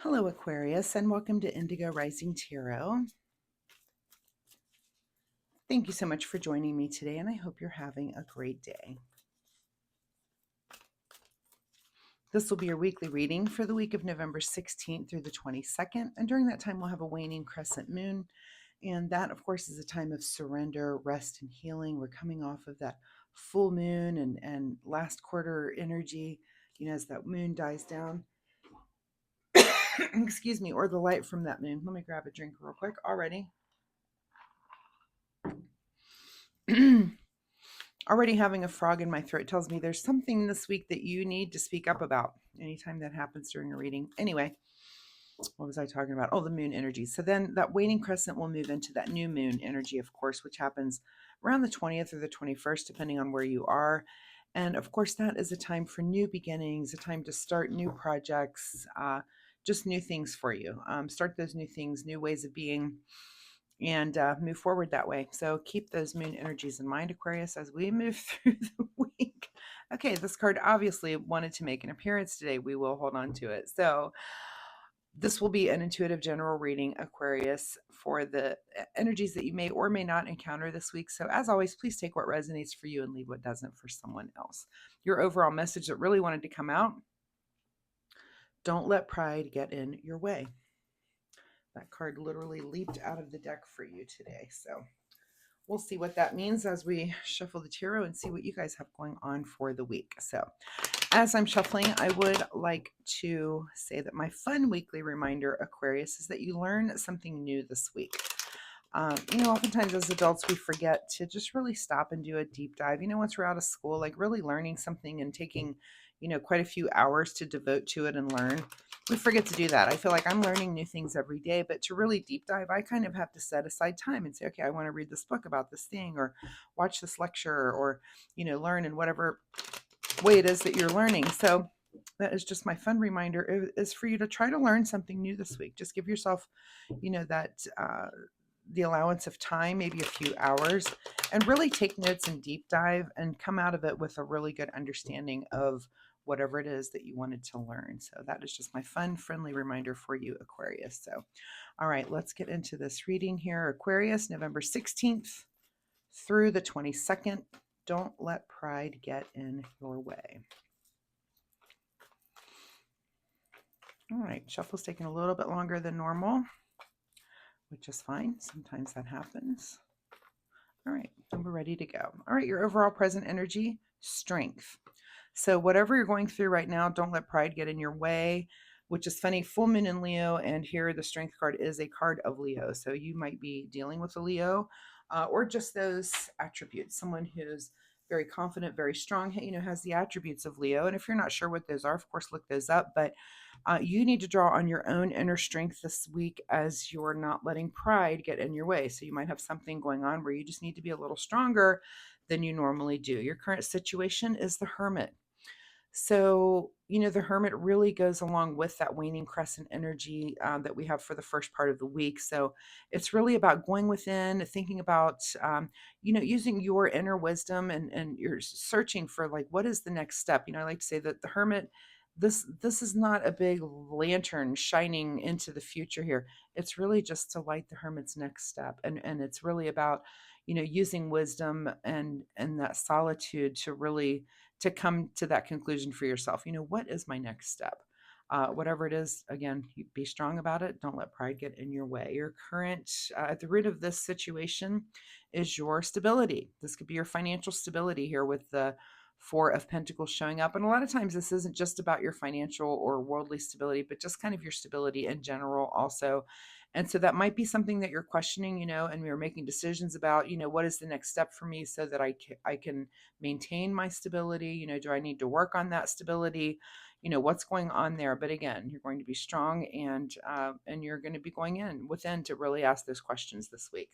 Hello, Aquarius, and welcome to Indigo Rising Tarot. Thank you so much for joining me today, and I hope you're having a great day. This will be your weekly reading for the week of November 16th through the 22nd, and during that time we'll have a waning crescent moon, and that, of course, is a time of surrender, rest, and healing. We're coming off of that full moon and last quarter energy, as that moon dies down. Excuse me, or the light from that moon. Let me grab a drink real quick already. Already having a frog in my throat tells me there's something this week that you need to speak up about anytime that happens during a reading. Anyway, what was I talking about? Oh, the moon energy. So then that waning crescent will move into that new moon energy, of course, which happens around the 20th or the 21st, depending on where you are. And of course, that is a time for new beginnings, a time to start new projects, just new things for you. Start those new things, new ways of being, and move forward that way. So keep those moon energies in mind, Aquarius, as we move through the week. Okay, this card obviously wanted to make an appearance today. We will hold on to it. So this will be an intuitive general reading, Aquarius, for the energies that you may or may not encounter this week. So as always, please take what resonates for you and leave what doesn't for someone else. Your overall message that really wanted to come out: don't let pride get in your way. That card literally leaped out of the deck for you today. So we'll see what that means as we shuffle the tarot and see what you guys have going on for the week. So as I'm shuffling, I would like to say that my fun weekly reminder, Aquarius, is that you learn something new this week. Oftentimes as adults, we forget to just really stop and do a deep dive. Once we're out of school, like really learning something and taking, quite a few hours to devote to it and learn. We forget to do that. I feel like I'm learning new things every day, but to really deep dive, I kind of have to set aside time and say, okay, I want to read this book about this thing, or watch this lecture, or, learn in whatever way it is that you're learning. So that is just my fun reminder, is for you to try to learn something new this week. Just give yourself, that the allowance of time, maybe a few hours, and really take notes and deep dive and come out of it with a really good understanding of whatever it is that you wanted to learn. So that is just my fun, friendly reminder for you, Aquarius. So, all right, let's get into this reading here. Aquarius, November 16th through the 22nd. Don't let pride get in your way. All right, shuffle's taking a little bit longer than normal, which is fine. Sometimes that happens. All right, and we're ready to go. All right, your overall present energy, strength. So whatever you're going through right now, don't let pride get in your way, which is funny. Full moon in Leo, and here the strength card is a card of Leo. So you might be dealing with a Leo, or just those attributes. Someone who's very confident, very strong, has the attributes of Leo. And if you're not sure what those are, of course, look those up. But you need to draw on your own inner strength this week, as you're not letting pride get in your way. So you might have something going on where you just need to be a little stronger than you normally do. Your current situation is the Hermit. So, the Hermit really goes along with that waning crescent energy that we have for the first part of the week. So it's really about going within, thinking about, using your inner wisdom, and you're searching for, like, what is the next step? I like to say that the Hermit, this is not a big lantern shining into the future here. It's really just to light the Hermit's next step. And it's really about, using wisdom and that solitude to really to come to that conclusion for yourself. What is my next step? Whatever it is, again, be strong about it. Don't let pride get in your way. Your current, at the root of this situation is your stability. This could be your financial stability here with the Four of Pentacles showing up. And a lot of times this isn't just about your financial or worldly stability, but just kind of your stability in general also. And so that might be something that you're questioning, and you're making decisions about, what is the next step for me so that I can maintain my stability? Do I need to work on that stability? What's going on there? But again, you're going to be strong, and you're going to be going within to really ask those questions this week.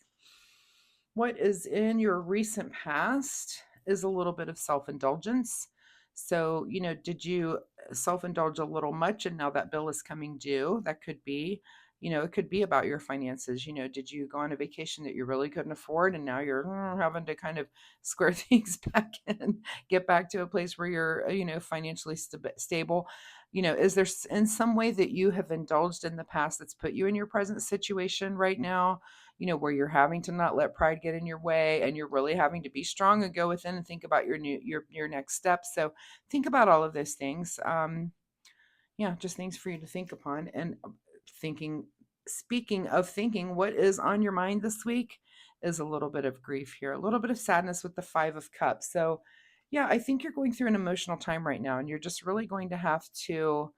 What is in your recent past is a little bit of self-indulgence. So, did you self-indulge a little much and now that bill is coming due? That could be, it could be about your finances. Did you go on a vacation that you really couldn't afford and now you're having to kind of square things back in, get back to a place where you're, financially stable? Is there in some way that you have indulged in the past that's put you in your present situation right now, where you're having to not let pride get in your way, and you're really having to be strong and go within and think about your next steps. So think about all of those things. Yeah, just things for you to think upon. And thinking, speaking of thinking, what is on your mind this week is a little bit of grief here, a little bit of sadness with the 5 of Cups. So yeah, I think you're going through an emotional time right now, and you're just really going to have to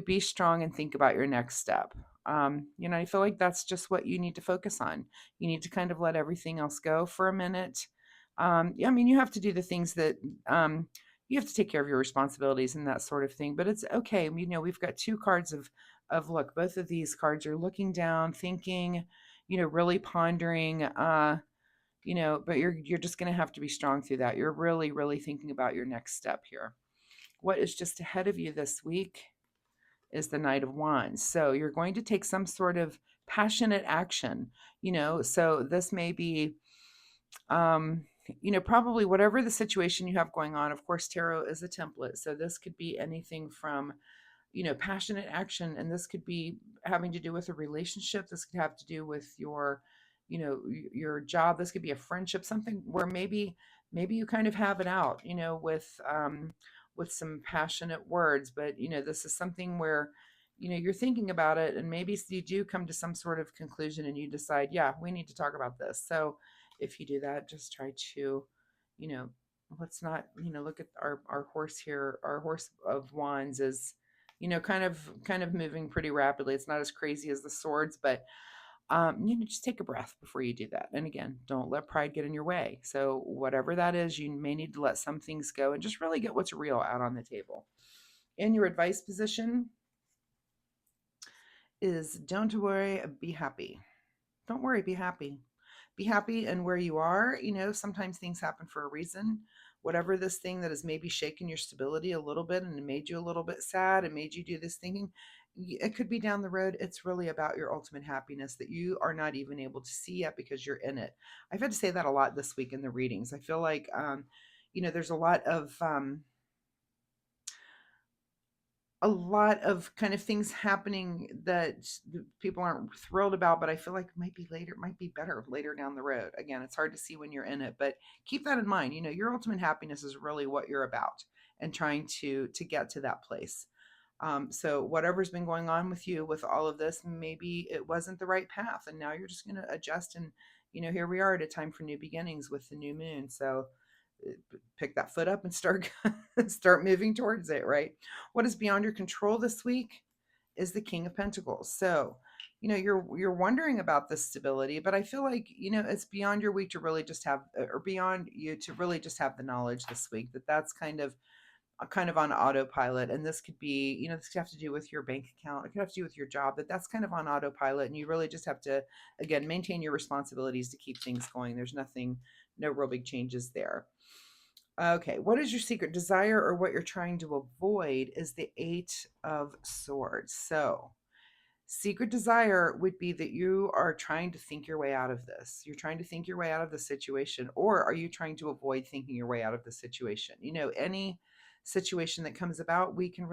be strong and think about your next step. I feel like that's just what you need to focus on. You need to kind of let everything else go for a minute. Yeah, I mean, you have to do the things that you have to take care of your responsibilities and that sort of thing. But it's okay. We've got 2 cards of look. Both of these cards are looking down, thinking, really pondering. But you're just going to have to be strong through that. You're really, really thinking about your next step here. What is just ahead of you this week is the Knight of Wands. So you're going to take some sort of passionate action, so this may be, probably whatever the situation you have going on. Of course, tarot is a template. So this could be anything from, passionate action. And this could be having to do with a relationship. This could have to do with your job. This could be a friendship, something where maybe you kind of have it out, with some passionate words. But, this is something where, you're thinking about it, and maybe you do come to some sort of conclusion and you decide, yeah, we need to talk about this. So if you do that, just try to, you know, let's not, look at our horse here. Our horse of wands is, kind of moving pretty rapidly. It's not as crazy as the swords, but just take a breath before you do that. And again, don't let pride get in your way. So whatever that is, you may need to let some things go and just really get what's real out on the table. In your advice position is don't worry, be happy. Don't worry, be happy. Be happy in where you are. Sometimes things happen for a reason. Whatever this thing that has maybe shaken your stability a little bit and made you a little bit sad and made you do this thinking, it could be down the road. It's really about your ultimate happiness that you are not even able to see yet because you're in it. I've had to say that a lot this week in the readings. I feel like, there's a lot of kind of things happening that people aren't thrilled about, but I feel like might be better later down the road. Again, it's hard to see when you're in it, but keep that in mind. Your ultimate happiness is really what you're about, and trying to get to that place. So whatever's been going on with you with all of this, maybe it wasn't the right path, and now you're just going to adjust. And here we are at a time for new beginnings with the new moon. So pick that foot up and start moving towards it, right? What is beyond your control this week is the King of Pentacles. So you're wondering about this stability, but I feel like it's beyond your week to really just have, or beyond you to really just have the knowledge this week that that's kind of on autopilot. And this could be, this could have to do with your bank account. It could have to do with your job, that's kind of on autopilot. And you really just have to, again, maintain your responsibilities to keep things going. There's no real big changes there. Okay, what is your secret desire, or what you're trying to avoid is the 8 of Swords. So secret desire would be that you are trying to think your way out of this. You're trying to think your way out of the situation, or are you trying to avoid thinking your way out of the situation? Any situation that comes about, we can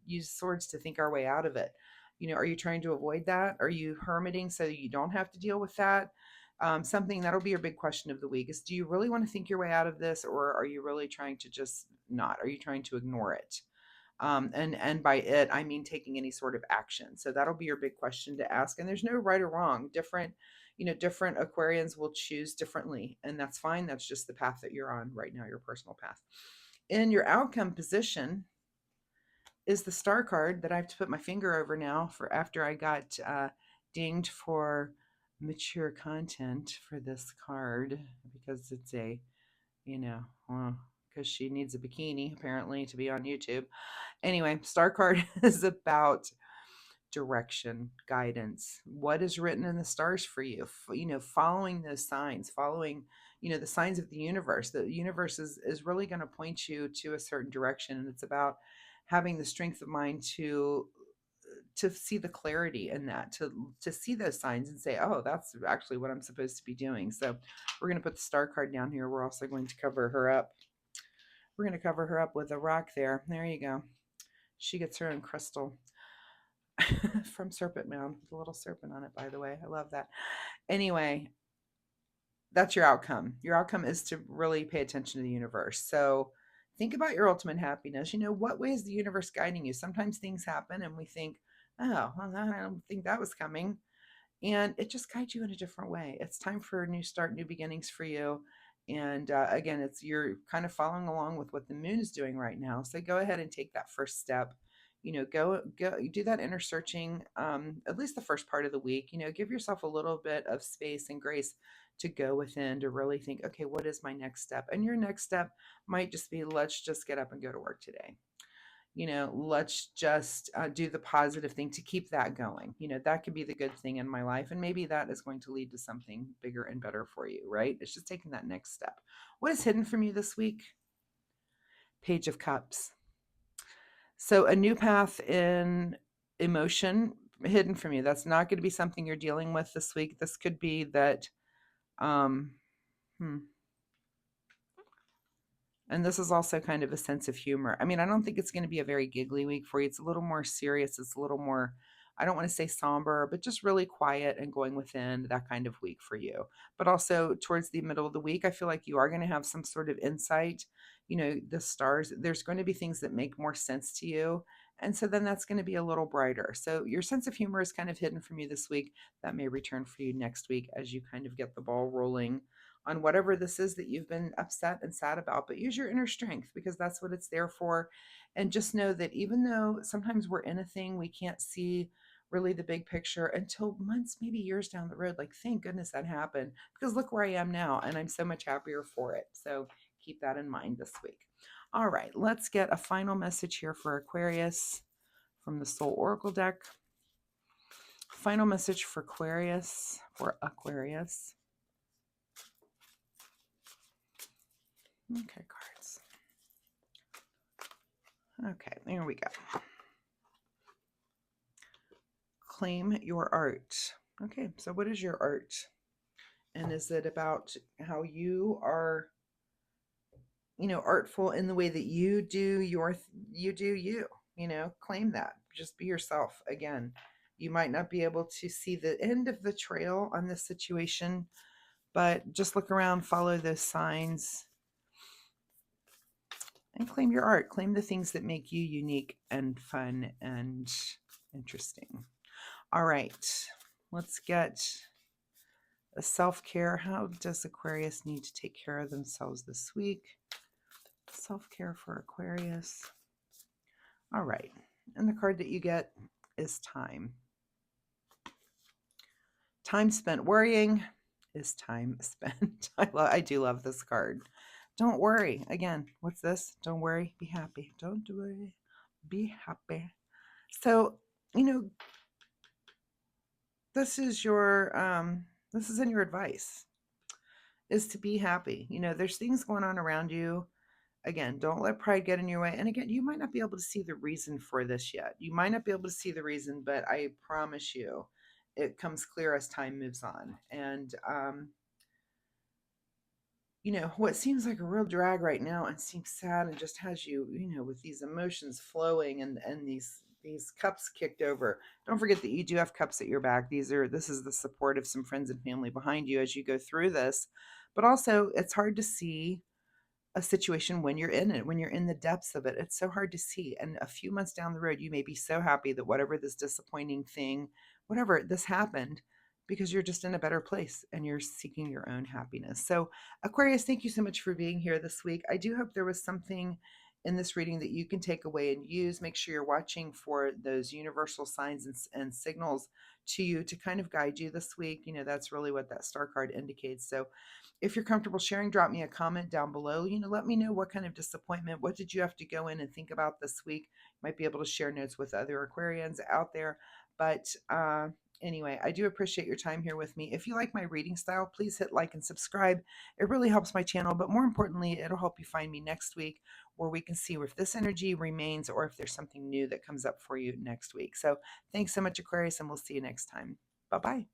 use swords to think our way out of it. Are you trying to avoid that? Are you hermiting so that you don't have to deal with that? Something that'll be your big question of the week is, do you really want to think your way out of this, or are you really trying to just not? Are you trying to ignore it? And by it, I mean taking any sort of action. So that'll be your big question to ask. And there's no right or wrong. Different Aquarians will choose differently, and that's fine. That's just the path that you're on right now, your personal path. In your outcome position is the Star card that I have to put my finger over now for after I got dinged for mature content for this card, because it's because she needs a bikini apparently to be on YouTube. Anyway, Star card is about direction, guidance. What is written in the stars for you? Following those signs, following, the signs of the universe. The universe is really going to point you to a certain direction, and it's about having the strength of mind to see the clarity in that, to see those signs and say, oh, that's actually what I'm supposed to be doing. So we're going to put the Star card down here. We're also going to cover her up. We're going to cover her up with a rock there. There you go. She gets her own crystal from Serpent Mound with a little serpent on it, by the way. I love that. Anyway, that's your outcome. Your outcome is to really pay attention to the universe. So think about your ultimate happiness. What way is the universe guiding you? Sometimes things happen and we think, oh, well, I don't think that was coming. And it just guides you in a different way. It's time for a new start, new beginnings for you. And again, you're kind of following along with what the moon is doing right now. So go ahead and take that first step. Go do that inner searching, at least the first part of the week. Give yourself a little bit of space and grace to go within, to really think, okay, what is my next step? And your next step might just be, let's just get up and go to work today. Let's just do the positive thing to keep that going. That could be the good thing in my life. And maybe that is going to lead to something bigger and better for you, right? It's just taking that next step. What is hidden from you this week? Page of Cups. So a new path in emotion hidden from you. That's not going to be something you're dealing with this week. This could be that, um, and this is also kind of a sense of humor. I mean, I don't think it's going to be a very giggly week for you. It's a little more serious. It's a little more, I don't want to say somber, but just really quiet and going within, that kind of week for you. But also towards the middle of the week, I feel like you are going to have some sort of insight. The stars, there's going to be things that make more sense to you. And so then that's going to be a little brighter. So your sense of humor is kind of hidden from you this week. That may return for you next week as you kind of get the ball rolling on whatever this is that you've been upset and sad about. But use your inner strength, because that's what it's there for. And just know that even though sometimes we're in a thing, we can't see really the big picture until months, maybe years down the road. Like, thank goodness that happened, because look where I am now, and I'm so much happier for it. So keep that in mind this week. All right, let's get a final message here for Aquarius from the Soul Oracle deck. Final message for Aquarius. Okay, cards. Okay, there we go. Claim your art. Okay, so what is your art? And is it about how you are, artful in the way that you do you? Claim that. Just be yourself. Again, you might not be able to see the end of the trail on this situation, but just look around, follow those signs, and claim your art. Claim the things that make you unique and fun and interesting. All right, let's get a self-care. How does Aquarius need to take care of themselves this week? Self-care for Aquarius. All right, and the card that you get is time. Time spent worrying is time spent. I do love this card. Don't worry. Again, what's this? Don't worry, be happy. Don't worry, be happy. So, this is in your advice, is to be happy. There's things going on around you. Again, don't let pride get in your way. And again, you might not be able to see the reason for this yet. You might not be able to see the reason, but I promise you, it comes clear as time moves on. And what seems like a real drag right now and seems sad and just has you, with these emotions flowing and these cups kicked over. Don't forget that you do have cups at your back. This is the support of some friends and family behind you as you go through this. But also, it's hard to see a situation when you're in it, when you're in the depths of it. It's so hard to see. And a few months down the road, you may be so happy that whatever this disappointing thing, whatever this happened, because you're just in a better place and you're seeking your own happiness. So Aquarius, thank you so much for being here this week. I do hope there was something in this reading that you can take away and use. Make sure you're watching for those universal signs and signals to you to kind of guide you this week. That's really what that star card indicates. So if you're comfortable sharing, drop me a comment down below. Let me know what kind of disappointment, what did you have to go in and think about this week? Might be able to share notes with other Aquarians out there. But anyway, I do appreciate your time here with me. If you like my reading style, please hit like and subscribe. It really helps my channel, but more importantly, it'll help you find me next week, where we can see if this energy remains or if there's something new that comes up for you next week. So thanks so much, Aquarius, and we'll see you next time. Bye-bye.